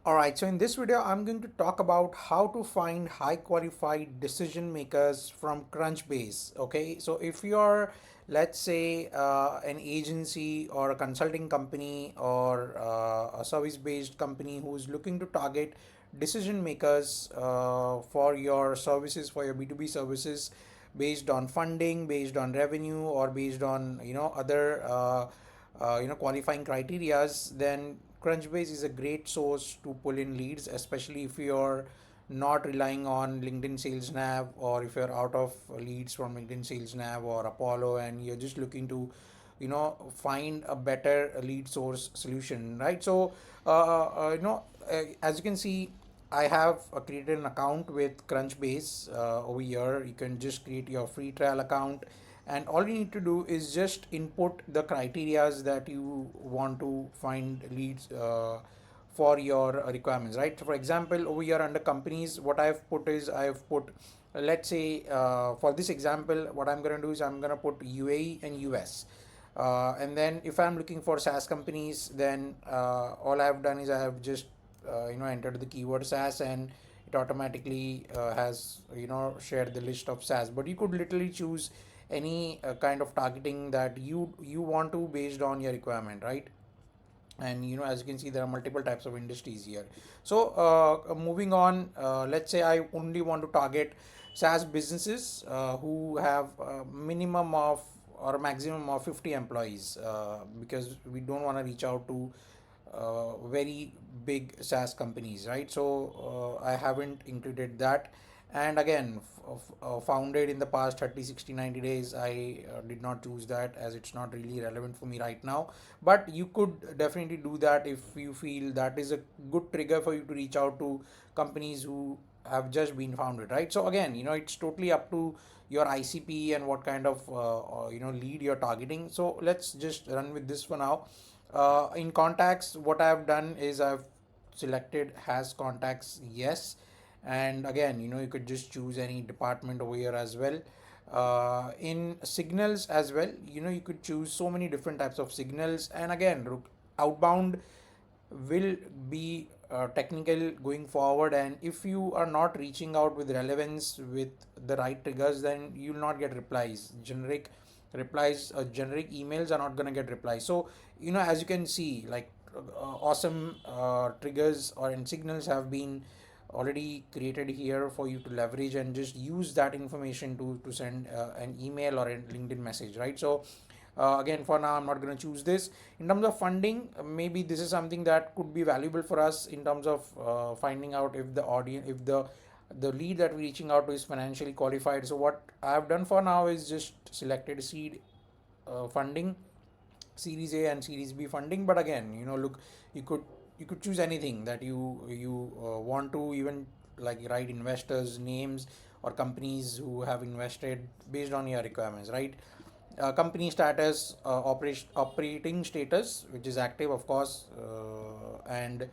Alright, so in this video, I'm going to talk about how to find high qualified decision makers from Crunchbase. Okay, so if you're, let's say, an agency or a consulting company or a service based company who's looking to target decision makers for your services, for your B2B services, based on funding, based on revenue, or based on other qualifying criterias, then Crunchbase is a great source to pull in leads, especially if you're not relying on LinkedIn Sales Nav, or if you're out of leads from LinkedIn Sales Nav or Apollo and you're just looking to find a better lead source solution, right? So as you can see, I have created an account with Crunchbase over here. You can just create your free trial account, and all you need to do is just input the criterias that you want to find leads for your requirements, right? So for example, over here under companies, what I've put is I've put, let's say, for this example, what I'm going to do is I'm going to put UAE and US. And then if I'm looking for SaaS companies, then all I've done is I have just entered the keyword SaaS, and it automatically has shared the list of SaaS. But you could literally choose any kind of targeting that you want to based on your requirement, right? And as you can see, there are multiple types of industries here. So moving on, let's say I only want to target SaaS businesses who have a minimum of or a maximum of 50 employees, because we don't want to reach out to very big SaaS companies, right? So I haven't included that. And again, founded in the past 30, 60, 90 days, I did not choose that as it's not really relevant for me right now. But you could definitely do that if you feel that is a good trigger for you to reach out to companies who have just been founded, right? So again, it's totally up to your ICP and what kind of lead you're targeting. So let's just run with this for now. In contacts, what I've done is I've selected has contacts, yes. And again, you could just choose any department over here as well. In signals as well, you could choose so many different types of signals. And again, outbound will be technical going forward, and if you are not reaching out with relevance with the right triggers, then you'll not get replies. Generic replies, generic emails are not going to get replies. So as you can see, like awesome triggers or and signals have been already created here for you to leverage and just use that information to send an email or a LinkedIn message, right? So again, for now, I'm not going to choose this. In terms of funding, maybe this is something that could be valuable for us in terms of finding out if the audience, if the lead that we're reaching out to is financially qualified. So what I've done for now is just selected seed funding, Series A and Series B funding. But again, look, you could you could choose anything that you want to, even like write investors names or companies who have invested based on your requirements, right? Company status, operating status, which is active, of course, and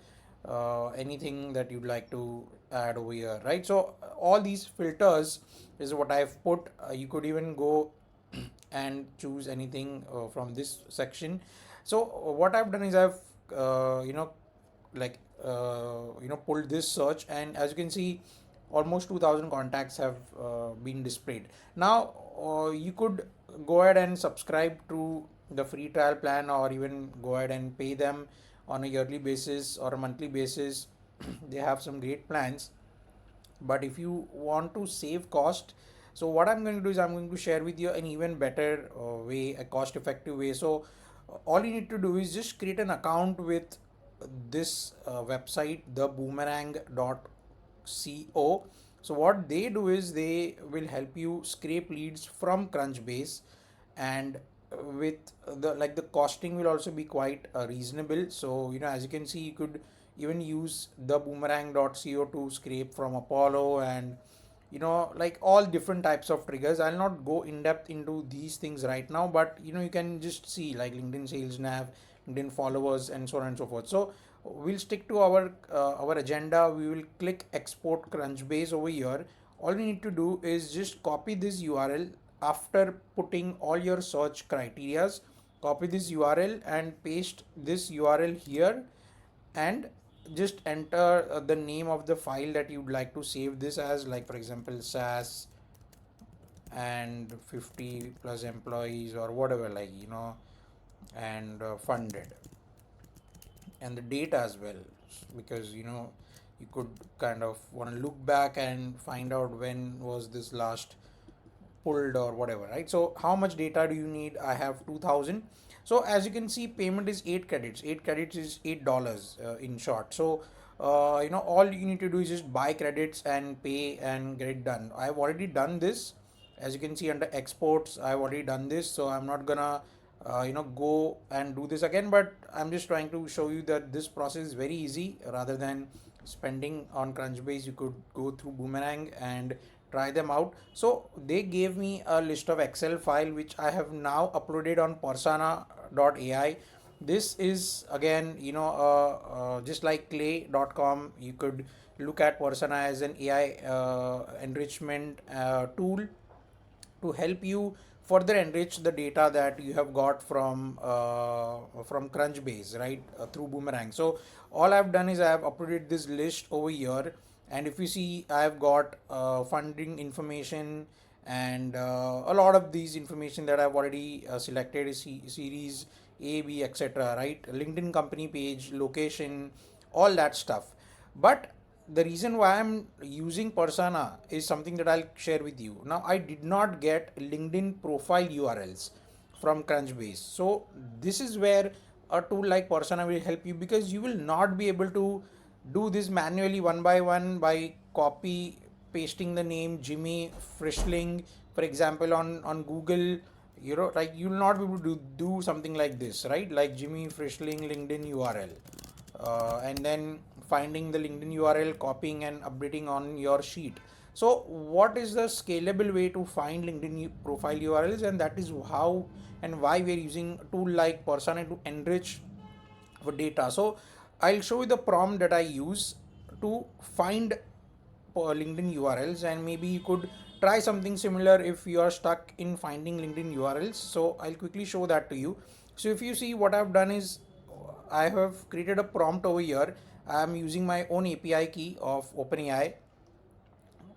anything that you'd like to add over here, right? So all these filters is what I've put. You could even go and choose anything from this section. So what I've done is I've like pulled this search, and as you can see, almost 2000 contacts have been displayed. Now you could go ahead and subscribe to the free trial plan, or even go ahead and pay them on a yearly basis or a monthly basis. They have some great plans. But if you want to save cost, so what I'm going to do is I'm going to share with you an even better way, a cost effective way. So all you need to do is just create an account with this website, theboomerang.co. So what they do is they will help you scrape leads from Crunchbase, and with the costing will also be quite reasonable. So as you can see, you could even use the boomerang.co to scrape from Apollo, and like all different types of triggers. I'll not go in depth into these things right now, but you can just see like LinkedIn Sales Nav, LinkedIn followers, and so on and so forth. So we'll stick to our agenda. We will click export Crunchbase over here. All you need to do is just copy this URL after putting all your search criterias. Copy this URL and paste this URL here, and just enter the name of the file that you'd like to save this as, like for example SAS and 50 plus employees or whatever, like and funded, and the date as well, because you could kind of want to look back and find out when was this last pulled or whatever, right? So how much data do you need? I have 2000. So as you can see, payment is 8 credits. 8 credits is $8 in short. So all you need to do is just buy credits and pay and get it done. I've already done this. As you can see under exports, I've already done this, so I'm not gonna go and do this again, but I'm just trying to show you that this process is very easy. Rather than spending on Crunchbase, you could go through Boomerang and try them out. So they gave me a list of Excel file which I have now uploaded on Persana.ai. This is again just like clay.com. You could look at Persana as an AI enrichment tool to help you further enrich the data that you have got from Crunchbase, right, through Boomerang. So all I've done is I have uploaded this list over here, and if you see, I've got funding information and a lot of these information that I've already selected is series A, B, etc. Right, LinkedIn company page, location, all that stuff. But the reason why I'm using Persona is something that I'll share with you. Now, I did not get LinkedIn profile URLs from Crunchbase. So, this is where a tool like Persona will help you, because you will not be able to do this manually one by one by copy pasting the name Jimmy Frischling, for example, on Google. Like you'll not be able to do something like this, right? Like Jimmy Frischling LinkedIn URL, and then finding the LinkedIn URL, copying and updating on your sheet. So what is the scalable way to find LinkedIn profile URLs? And that is how and why we are using a tool like Persona to enrich for data. So I'll show you the prompt that I use to find LinkedIn URLs, and maybe you could try something similar if you are stuck in finding LinkedIn URLs. So I'll quickly show that to you. So if you see, what I've done is I have created a prompt over here. I'm using my own API key of OpenAI.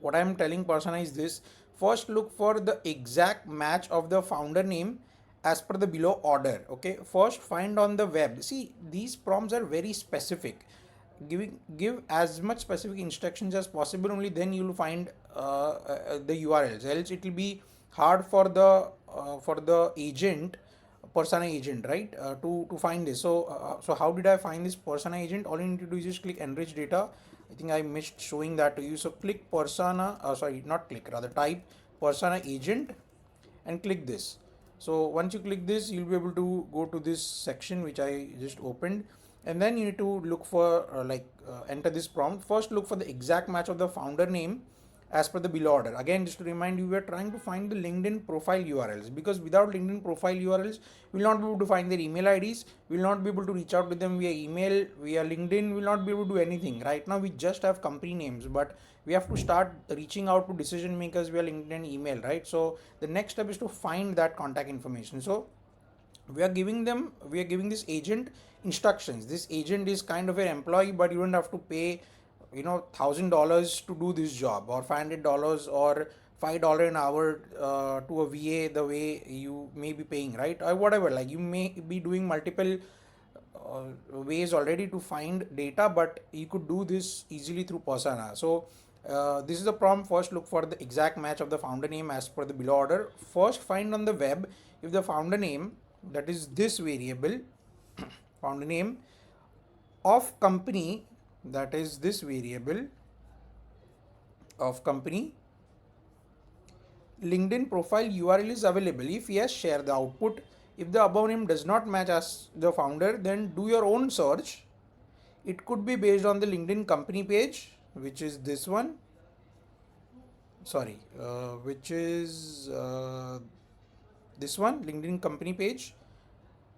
What I'm telling Persona is this: first look for the exact match of the founder name as per the below order. Okay, first find on the web. See, these prompts are very specific. Give as much specific instructions as possible, only then you'll find the URLs, else it will be hard for the agent, Persona agent, right, to find this. So how did I find this Persona agent? All you need to do is just click enrich data. I think I missed showing that to you. So click Persona, sorry, not click, rather type Persona agent and click this. So once you click this, you'll be able to go to this section which I just opened, and then you need to look for enter this prompt. First look for the exact match of the founder name as per the below order. Again, just to remind you, we are trying to find the LinkedIn profile URLs, because without LinkedIn profile URLs, we will not be able to find their email IDs. We will not be able to reach out to them via email, via LinkedIn. We will not be able to do anything. Right now, we just have company names, but we have to start reaching out to decision makers via LinkedIn email, right? So the next step is to find that contact information. So we are giving this agent instructions. This agent is kind of an employee, but you don't have to pay $1,000 to do this job, or $500 or $5 an hour to a VA, the way you may be paying, right, or whatever. Like you may be doing multiple ways already to find data, but you could do this easily through Persona. So this is the prompt. First look for the exact match of the founder name as per the below order. First find on the web if the founder name, that is this variable, founder name of company, that is this variable of company, LinkedIn profile URL is available. If yes, share the output. If the above name does not match as the founder, then do your own search. It could be based on the LinkedIn company page, which is this one. Sorry, which is this one, LinkedIn company page,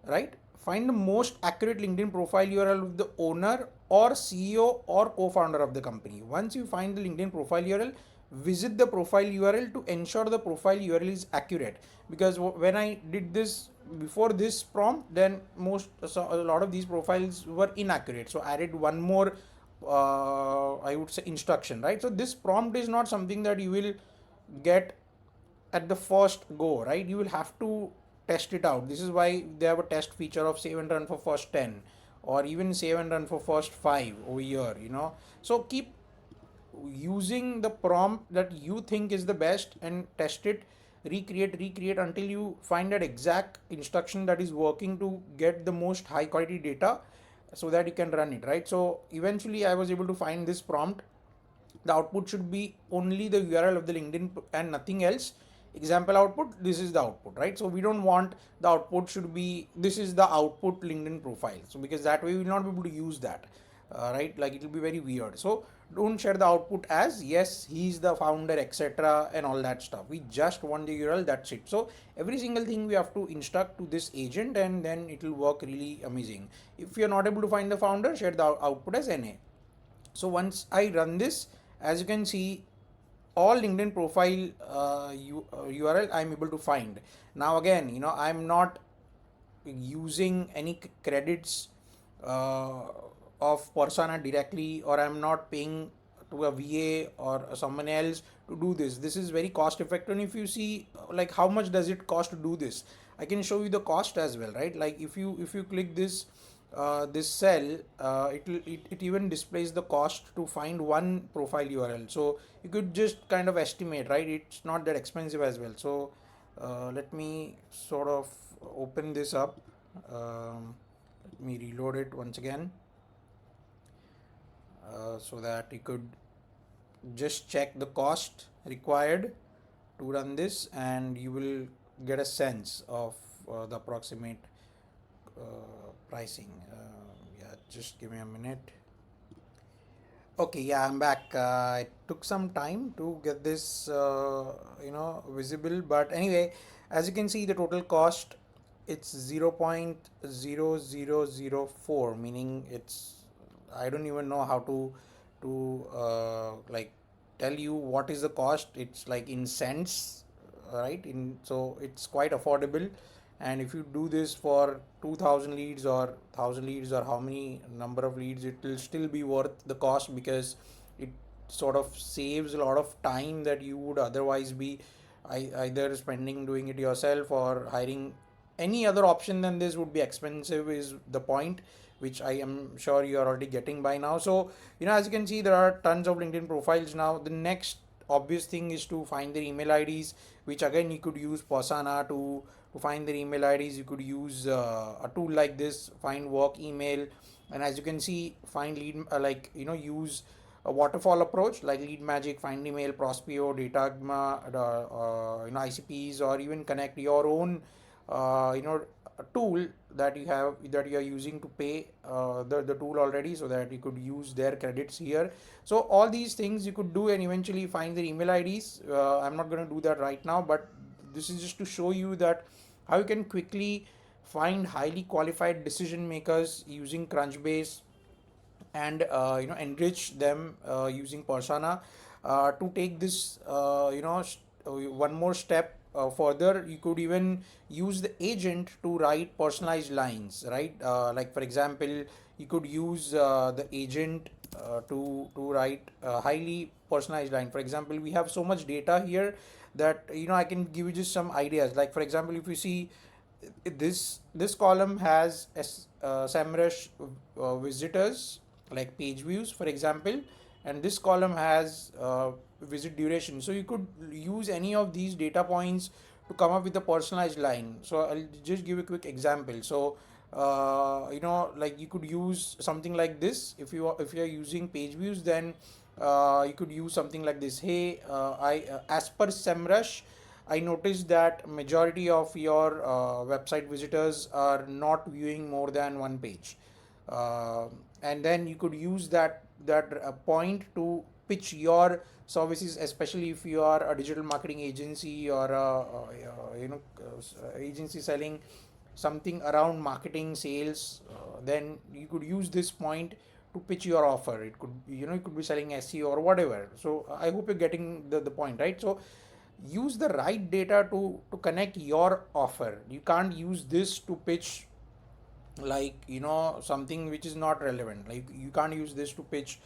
right? Find the most accurate LinkedIn profile URL of the owner or CEO or co-founder of the company. Once you find the LinkedIn profile URL, visit the profile URL to ensure the profile URL is accurate. Because when I did this before this prompt, then a lot of these profiles were inaccurate. So I added one more, I would say, instruction, right? So this prompt is not something that you will get at the first go, right? You will have to test it out. This is why they have a test feature of save and run for first 10, or even save and run for first 5 over here, So keep using the prompt that you think is the best and test it, recreate until you find that exact instruction that is working to get the most high quality data, so that you can run it, right? So eventually I was able to find this prompt. The output should be only the URL of the LinkedIn and nothing else. Example output, this is the output, right? So we don't want the output should be, this is the output LinkedIn profile. So because that way we will not be able to use that, right? Like it will be very weird. So don't share the output as yes, he's the founder, etc. and all that stuff. We just want the URL, that's it. So every single thing we have to instruct to this agent, and then it will work really amazing. If you're not able to find the founder, share the output as NA. So once I run this, as you can see, all LinkedIn profile URL I'm able to find. Now again, I'm not using any credits uh, of Persona directly, or I'm not paying to a VA or someone else to do this. This is very cost effective. And if you see like how much does it cost to do this, I can show you the cost as well, right? Like if you click this cell, it even displays the cost to find one profile URL. So you could just kind of estimate, right? It's not that expensive as well. So let me sort of open this up. Let me reload it once again, so that you could just check the cost required to run this, and you will get a sense of the approximate pricing. Yeah, just give me a minute. Okay, yeah, I'm back. It took some time to get this, visible. But anyway, as you can see, the total cost, it's 0.0004, meaning I don't even know how to like tell you what is the cost. It's like in cents, right? So it's quite affordable. And if you do this for 2000 leads or 1000 leads, or how many number of leads, it will still be worth the cost, because it sort of saves a lot of time that you would otherwise be either spending doing it yourself, or hiring any other option than this would be expensive, is the point, which I am sure you are already getting by now. So as you can see, there are tons of LinkedIn profiles. Now the next obvious thing is to find their email IDs, which again you could use Persona to find their email IDs. You could use a tool like this, find work email, and as you can see, find lead, use a waterfall approach like Lead Magic, Find Email, Prospeo, Datagma, ICPs, or even connect your own a tool that you are using to pay the tool already, so that you could use their credits here. So all these things you could do and eventually find their email IDs. I'm not going to do that right now, but this is just to show you that how you can quickly find highly qualified decision makers using Crunchbase, and enrich them using Persona. To take this one more step further, you could even use the agent to write personalized lines, right? Like for example, you could use the agent to write a highly personalized line. For example, we have so much data here that I can give you just some ideas. Like for example, if you see this column has SEMrush visitors, like page views for example, and this column has visit duration. So you could use any of these data points to come up with a personalized line. So I'll just give a quick example. So like you could use something like this. If you're using page views, then you could use something like this. Hey, I as per SEMrush, I noticed that majority of your website visitors are not viewing more than one page. Uh, and then you could use that point to pitch your services, especially if you are a digital marketing agency, or agency selling something around marketing sales. Then you could use this point to pitch your offer. It could be, you could be selling SEO or whatever. So I hope you're getting the point, right? So use the right data to connect your offer. You can't use this to pitch like something which is not relevant. Like you can't use this to pitch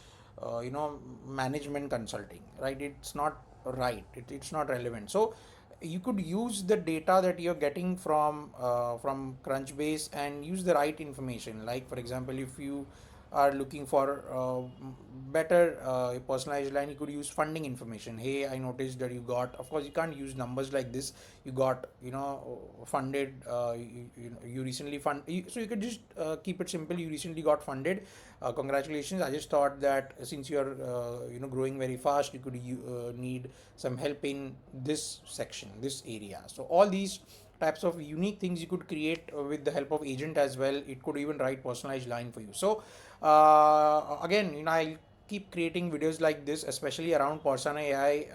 management consulting, right? It's not right. It's not relevant. So you could use the data that you're getting from Crunchbase and use the right information. Like for example, if you are looking for better personalized line, you could use funding information. Hey, I noticed that you got, of course you can't use numbers like this, you got funded, you recently so you could just keep it simple, you recently got funded, congratulations. I just thought that since you're growing very fast, you could need some help in this section, this area. So all these types of unique things you could create with the help of agent as well. It could even write personalized line for you. So again, I keep creating videos like this, especially around Persona AI,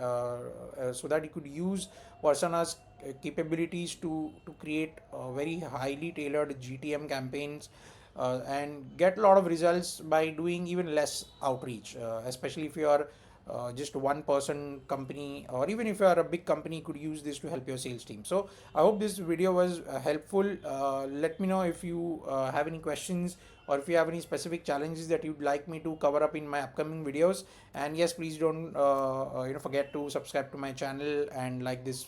so that you could use Persona's capabilities to create very highly tailored GTM campaigns and get a lot of results by doing even less outreach, especially if you are just one person company, or even if you are a big company, you could use this to help your sales team. So I hope this video was helpful. Let me know if you have any questions, or if you have any specific challenges that you'd like me to cover up in my upcoming videos. And yes, please don't forget to subscribe to my channel and like this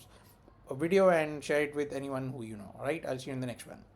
video and share it with anyone who you know. All right, I'll see you in the next one.